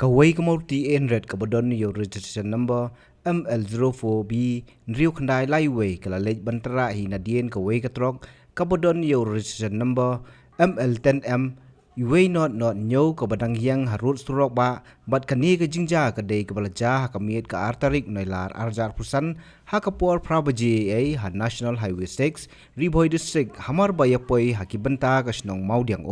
Kawai Kamauti Enred Kabadon your registration number ML04B Nriu Kandai Laiway Kalalej Bantara Hinadien Kawai Katrok Kabadon your registration number ML10M Iway not nyo kabadang yang harut surok ba bat kani ke jingja kadai kebalaja hakamiet ke artarik noilar arjar pusan hakapor prabaji ha National Highway 6 Riboy District hamar bayapoi hakibenta ke snong maudiang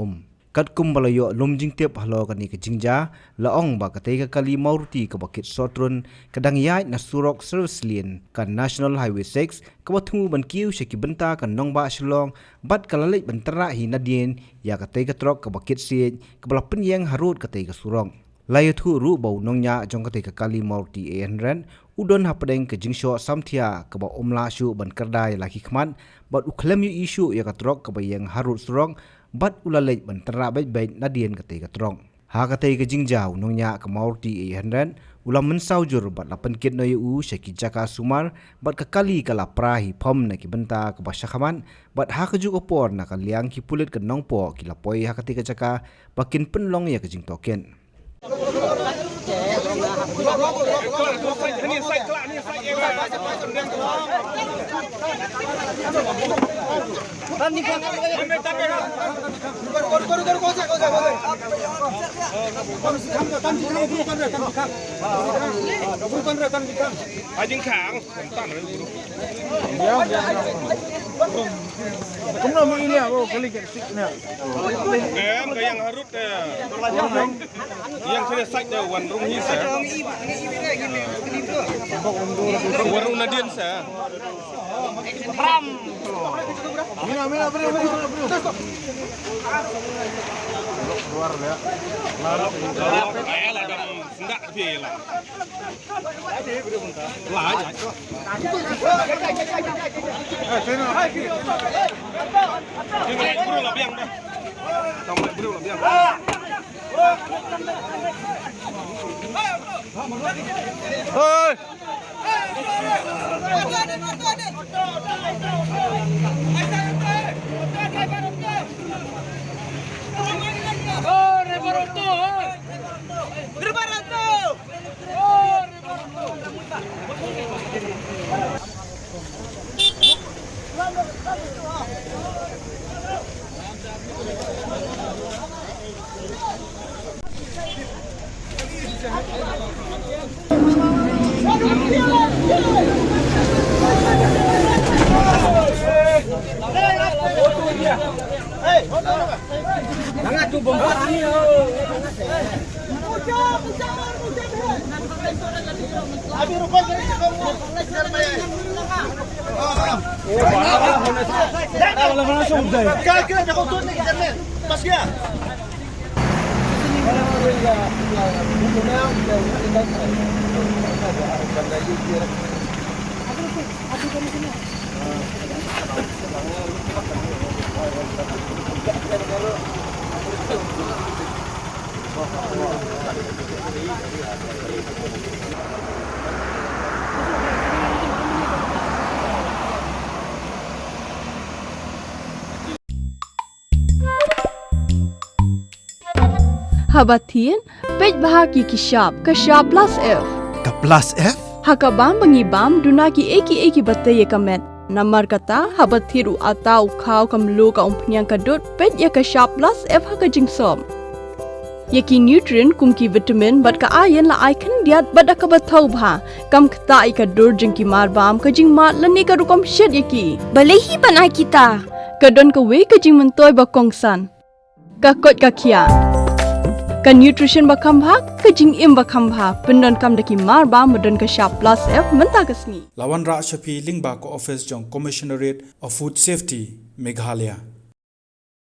kat kumbalayo lumjing tiap halo kani ke jingja laong ba katai ke kali mauruti ke bakit sotrun kadang yai na surok service lien kan National Highway 6 kawatungu ban kiu shakibenta kan nong ba shlong bat kalalej bentara hinadien ya katai ke trok ke bakit siej kebala penyang harut katai ke surong layo thu ru bau nongnya jong katai ke kali mauruti enren udon hapadeng ke jingsho samthia ke ba omla shu ban kerdai laki khmat bat uklem yu isu ya katrok ke bayang harut surong bat ulalej bantara baik nadien katai katrong ha katai ke jingjau nongnya ke mauruti enren ulam mensaujur bat lapan kit no yu shaki jaka sumar bat kekali kala prahi pom na ki benta ke basyakaman bat ha keju opor na kaliang ki pulit ke nongpo ki lapoi ha katai ke jaka bakin penlong ya ke jing token yang harut yang selesai dah warung ni saya. Warung Nadian saya. Ram. Mina beri. Keluar ya. Lah dong sendak dia lah. Lah aja. Beri lah biang dah. Tong beri lah biang. Hei. Jangan tu bombar ni. Abi rukun dari kamu. Kalau langsung dah. Kira jangan tu ni jangan. Pas dia. Habatin, pej bahagi kishap plus F. Ka plus F? Hakabam bangibam dunaki eki batai kamet. Namar kata habathiru atau kau kamlu ka umpnyang kadut pej ya kishap plus F haka jingsom. Yaki nutrient kumki vitamin bat ka ayan la icon diat bat ka bathau bha kam kata ika dur jingki marbam ka jingmat lani ka rukom shed yaki. Balehi banai kita. Kadon ka we ka jing mentoy ba kongsan. Ka kot ka kia. Ka nutrition bakam bha ka jing im bakam bha pendon kam daki marba medon ka sharp plus F menta kasni Lawan Ra Shafi Lingba ko office jong Commissionerate of Food Safety Meghalaya